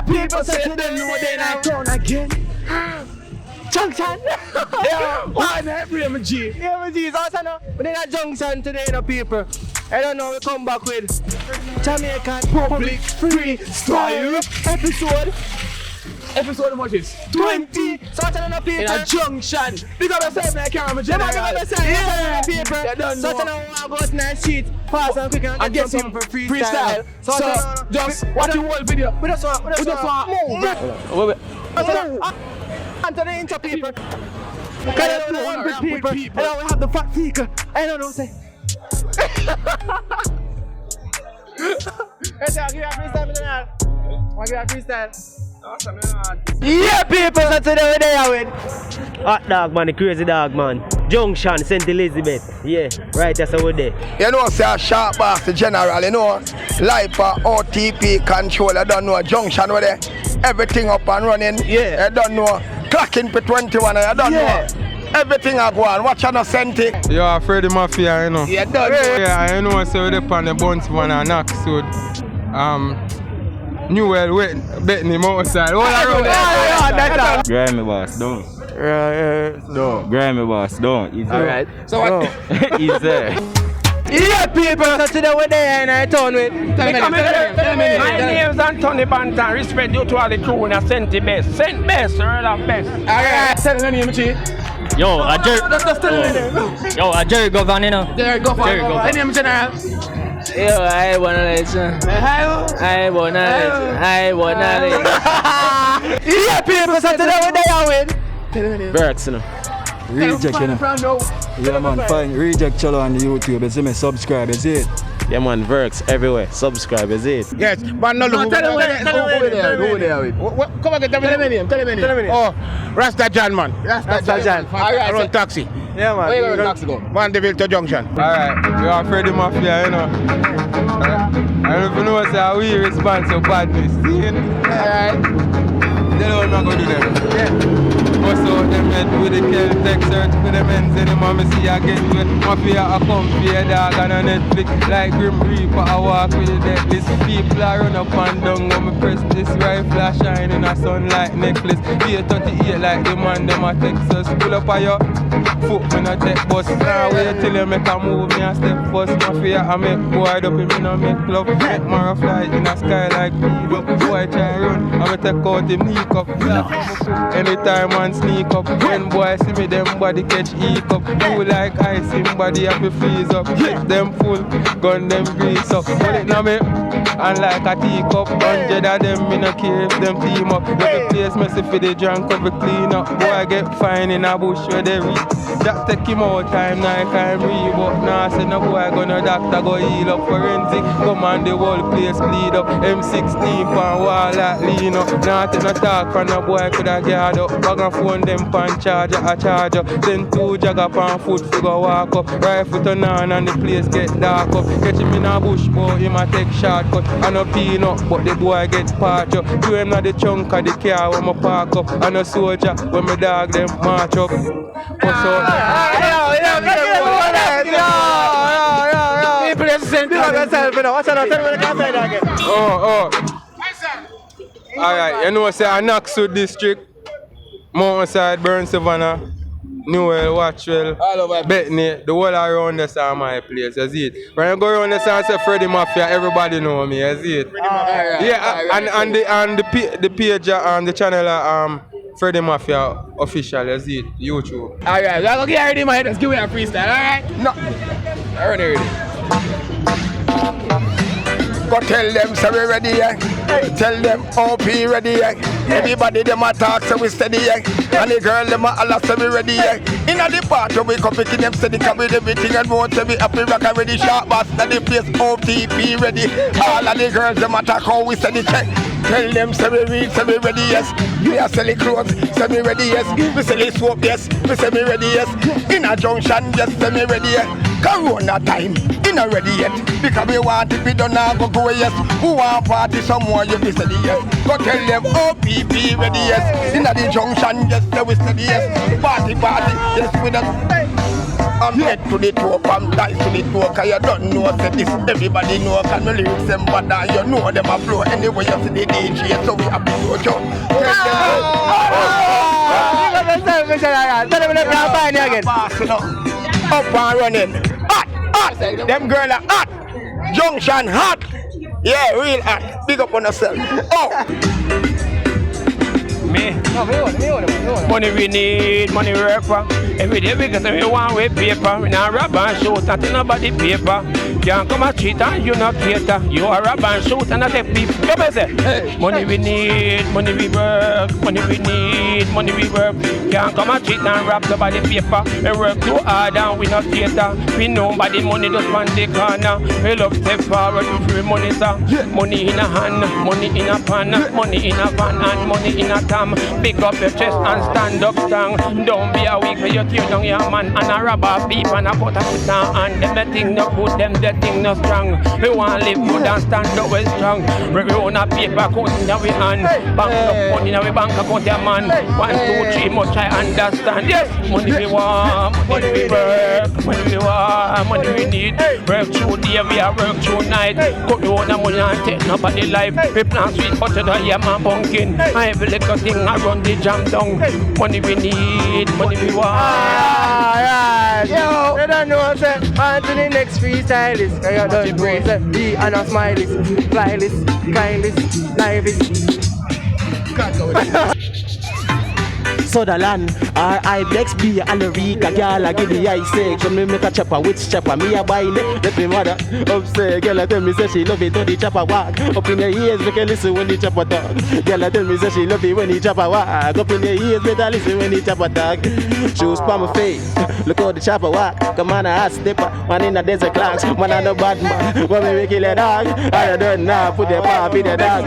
people say to them know they not town again. Junction. Yeah, why not bring G? Yeah, my G is also no. But then at Junction today, no people. I don't know. We come back with Jamaican Public Freestyle episode how much is 20. So I tell people in a Junction. Big up yourself, like camera general. Yeah, people. So I tell them I go to the street fast and quick and get some freestyle. So just watch the whole video. We just want move. And to the inter people. Because I don't know with people. And now we have the fat speaker. I don't know say. Let's give you a freestyle, Mr. Want to give you a freestyle? Yeah, people, so today we're there with Hot Dog, man, the crazy dog, man. Junction, St. Elizabeth. Yeah, right, that's how we're there. You know, say a sharp boss, the general, you know. Lifer, OTP, control, I don't know. Junction, we're there. Everything up and running. Yeah. I don't know. Clocking for 21, I don't know. Everything I go on, watch on a centi. You're afraid of mafia, you know. Yeah, don't know. Yeah, I know, so we're up on the bunch one and knock, so New well waiting, betting him outside. All around there. Grammy boss, don't. Don't. Grammy boss, don't. He's there. Alright. So what? He's there. Yeah, people, so today we're there in our town with. My name is Anthony Bantan. Respect you to all the crew in a Senti Best. Sent Best, real of best. Alright, tell the name, Chief. Yo, a Jerry. Just tell the name. Yo, a Jerry Govan, you know. Jerry Govan. The name, General. Yo, I wanna listen. I wanna listen. Yeah, people, so today we're there with. Berks, you know. Reject, you know. Yeah, man, find Reject channel on the YouTube. You see me, subscribe, you see it. Yeah, man, Verks everywhere. Subscribe, is it? Yes, but no, look. Tell them there. Come on, tell me the name. Oh, Rasta John, man. Rasta John. I run taxi. Yeah, man. Where you run taxi go? Mandeville to Junction. Alright, you're afraid of mafia, you know. I don't even know how we respond to badness. See, you know? Alright. They don't know what to do them. Yeah. Also, them head with the kill, take search for the men, say the mommy see again with mafia, a comfy, a dog on a Netflix, like Grim Reaper, I walk with the deathless. People are run up and down when me press this rifle, a shine in a sunlight necklace. 838 like the man, them a Texas. Pull up on your foot, me no take bus. Now wait till you make a move, me a step first. Mafia, I make boy up, me no make love. Make Mara fly in the sky like eagle. Boy try run, I me take out him knee cup. Anytime man sneak up, when boy see me, them body catch eat up. Do like ice, him body have to freeze up. Hit them full, gun them grease up. Put it na me, and like a teacup. 100 of them, me no care if them team up. Let the place messy for the drunk up, we clean up. Boy get fine in a bush where they reach. Just take him out time, now I'm Reebok. Nah, say no boy gonna doctor go heal up. Forensic, come on the whole place bleed up. M16 pan wall like lean up. Nah, take no talk from no boy coulda guard up. Bag and phone them pan charger, a charger. Then 2 jagger pan foot fi go walk up. Rifle turn on and the place get dark up. Catch him in a bush, boy, him a take shortcut. And no peanut, but the boy get parched up. Do him na the trunk of the car when me park up. And a soldier when me dog them march up. What's up? Alright, you know say I Naxu district, Mountainside, Burn Savannah, Newell, Watchwell, Bethany, the whole around this are my place, you see it. When I go around this and say Freddie Mafia, everybody know me, you see it. Yeah, and the page and the channel Freddie Mafia official, you see it, YouTube. Alright, we're gonna get ready, my head. Let's give it a freestyle, alright? No. Already. Go tell them, say we ready, yeah. Tell them, OP ready, yeah. Everybody them a talk, so we steady, yeah. And the girl them a holla, so we ready, yeah. Inna the party, we come picking them steady, come with everything and more, so we happy rock and ready, sharp bass, and the place OTP ready. All of the girls them a talk, how we steady check. Tell them, say we read, say we ready, yes. We are selling clothes, say we ready, yes. We selling soap, yes. We say we ready, yes. In a Junction, yes, say we ready, yes. Corona time, we not ready yet. Because we want it, we don't have go go, yes. Who want party someone, you be steady, yes. Go tell them, OPP ready, yes. In a the Junction, yes, say we steady, yes. Party, yes, with us. I'm head to the toe, from dice to the toe. Cause you don't know, say this, everybody know. Cause my lyrics them bad and you know them a flow. Anyway you see the DJ, so we have to go jump. Up and running. Hot. Them girl are hot. Junction hot. Yeah, real hot. Big up on yourself. Oh. Me. Money we need, money work for. Every day we get we want with paper. We not rob and shoot, nothing nobody paper. Can't come and cheat and you not cater. You are rob and shoot and I take people. Come and say, hey. Money we need, money we work. Money we need, money we work. Can't come and cheat and rob nobody paper. We work too hard and we not cater. We know by the money just on the corner. We love step forward with free money, sir. Money in a hand, money in a pan, money in a van and money in a tam. Pick up your chest and stand up strong. Don't be a weak for you tear down your man. And a robber beef and a put a foot down. And them the thing no good, them the thing no strong. We want live good and stand up well strong. We own a paper account in our hand. Bank up money in our bank account, your man. 1, 2, 3, much I understand. Yes, money we want, money we work, money we want, money we need. Work through day, we are work through night. Cut the own money and take nobody life. We plant sweet potato, yeah man pumpkin. I have a little thing I run the jam down. Money we need, money we want. Alright, yo, they don't know say on to the next freestylist. I got done brace, be and a smileless, flyless, kindless, liveless. Sutherland, I Bex B and the Rika girl I give the eye say, come me make a chopper, which chopper me a buy it. Let me mother upstairs, girl I tell me say she love it when the chopper walk. Up in your ears, make her listen when the chopper talk. Girl I tell me say she love it when the chopper walk. Up in your ears, better listen when the chopper talk. Shoes pa my face, look how the chopper walk. Come on a hot stepper, man in a desert class, man a no bad man. When me kill a dog, I don't know, put the pop in the dog.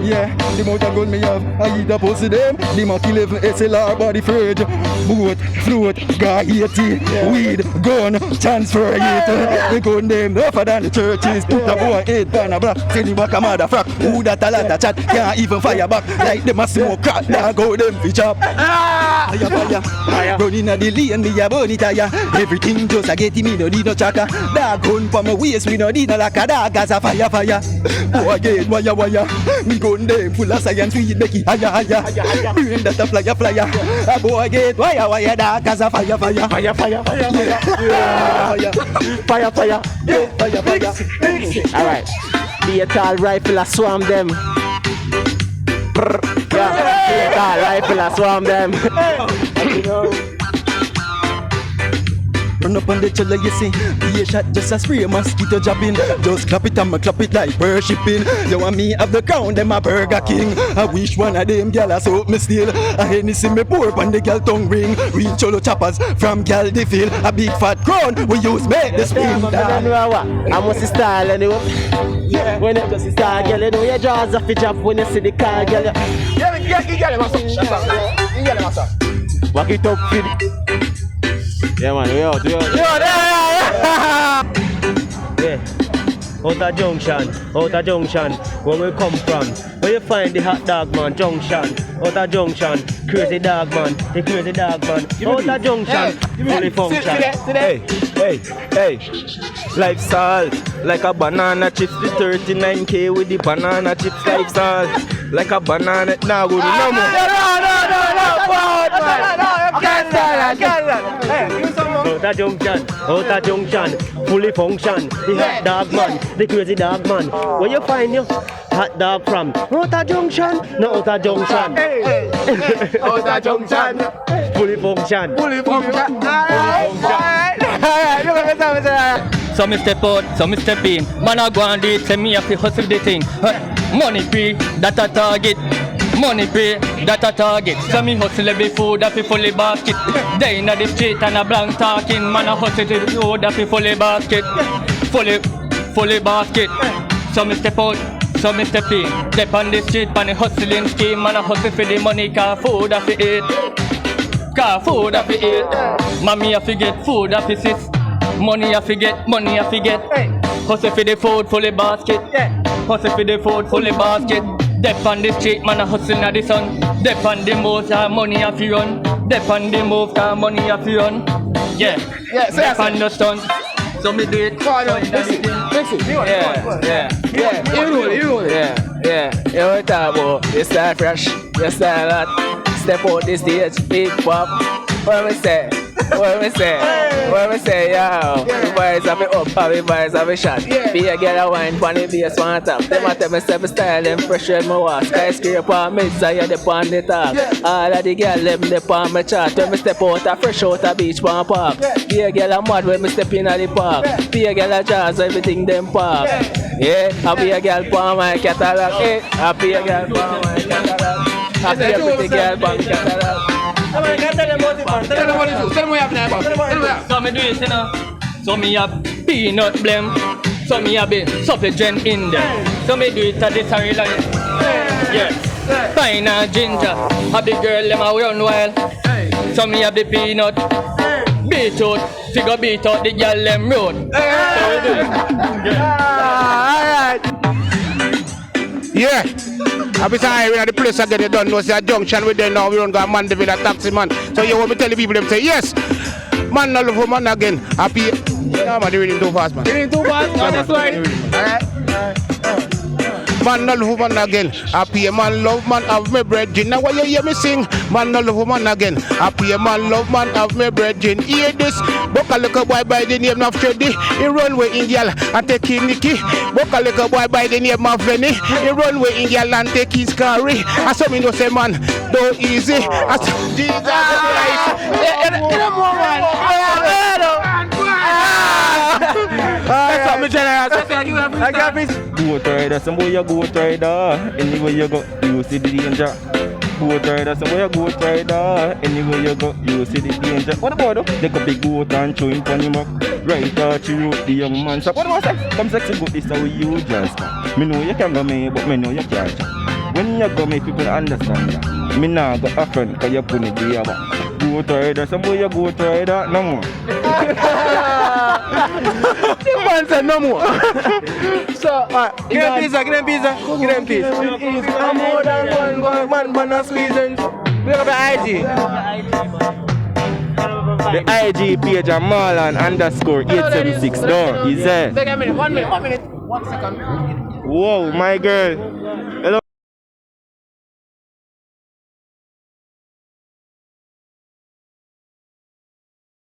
Yeah, the motor gun me have, I eat a pussy them. The Mach 11 SLR body fridge. Boat, float, guy 80, weed, gun, transfer it. The gun them rougher than the churches. Put a boy head down a block, send him back a motherfucker. Who that a lot of chat, can't even fire back. Like them a smoke crack, now go them fish up. Fire. Running a the lane, me a bunny tire. Everything just a get me, no need no chaka. Dog gun for my waist, we no need no like a dog as a fire. Boy get wire. Me gun them full of science, we make it higher. Brain that a flyer. A boy get wire, dog as a fire. Fire. Alright, be a tall rifle a swarm them. Yeah, be a tall rifle a swarm them. Run up on the chiller, you see. Be a shot, just a spray, mosquito dropping. Just clap it and me clap it like worshipping. You want me have the crown, them a Burger King. I wish one of them gyal a soap me steal. A Hennessy me pour on the gyal tongue ring. Real cholo choppers from gyal they feel. A big fat crown we use make the spin. I must style anyway. Yeah. When you just style, girl, you know your jaws off the drop when you see the car, girl. Walk it up, kid. Yeah, man, we out. Yeah. Out of Junction, where we come from. Where you find the hot dog man, Junction. Out of Junction, crazy dog man, the crazy dog man. Out of Junction, fully function. Hey, life salt, like a banana chips, the 39K with the banana chips, life salt, like a banana, nah, good, no more. Out of Junction, fully function. The hot dog man, the crazy dog man. Where you find your hot dog from? Out of Junction, no out of Junction. Out of Junction, fully function. So me step out, so me step in. Man I go and do it, say me have to hustle the thing. Money free, that a target. Money pay, that a target. So me hustle every food that fi fully basket. Day inna the street and a blank talking. Man a hustle the food that fi fully basket. Fully basket. So me step out, so me step in. Step on the street, pan the hustling scheme. Man a hustle for the money, car food that fi eat. Car food that fi eat. Mommy a fi get food that fi sis. Money a fi get, money a fi get. Hustle for the food, fully basket. Hustle for the food, fully basket. Dep on the street, man a hustle na the sun. Dep on the most, money a fi run. Dep on the move, cause money a fi run. Yeah, dep on the stunt. So me do it. Yeah, we talk about you style fresh, you style hot. Step out the stage, big pop. What me say? What me say, yo? The boys have me up, and the boys have me shot. Be a girl a wine, funny bass one top. Them a tell me step style, them fresh when me walk. Skyscraper on me side, they on the top. All of the girl, them they on me chart. When me step out, a fresh out a beach pan park. Be a girl a mad when me step in at the park. Be a girl a jazz, everything them pop. Yeah, I be a girl pan my catalog. I be a girl pan my catalog. I be a pretty girl pan my catalog. Tell them what you have. So me do it, you know. So me have peanut blem. So me have a suffragan in there. So me do it at the sorry line. Yes. Pine and ginger. Have the girl them a run wild. So me have the peanut. Beat out. Figure beat out the girl them road. So we do it. Yeah. Every time we're at the place I get it done, no say a junction with them now, we don't got man to be a taxi man. So you want me tell the people them say yes. Man not love for man again. Happy. Yeah man, they reading too fast man. Reading too fast? No, that's right. Alright. Man not love man again. Happy man love man have me brethren. Now why you hear me sing? Man not love man again. Happy man love man have me brethren. Hear this. Book a little boy by the name of Freddy. He run with in girl and take his Nicky. Book a little boy by the name of Lenny. He run with in girl and take his carry. I saw me no say man, don't easy. I said Jesus Christ. Goat rider, some boy a goat rider. Anywhere you go, you see the danger. Goat rider, some boy a goat rider. Anywhere you go, you see the danger. What about though? They got big goat and show him funny mock. Right out, she wrote the young man. So what do I say? Come sexy goat, this how you just. Me know you can go me, but me know you can't. When you go make people understand that. Me nah got a friend, cause you put it there. Goat rider, some boy a goat rider, no more. The man said no more. So, give them pizza. I'm more than one man a squeezing. We have the IG. The IG page of Marlon _876. No, he's there. Take a minute, 1 minute. 1 second. Whoa, my girl. Hello.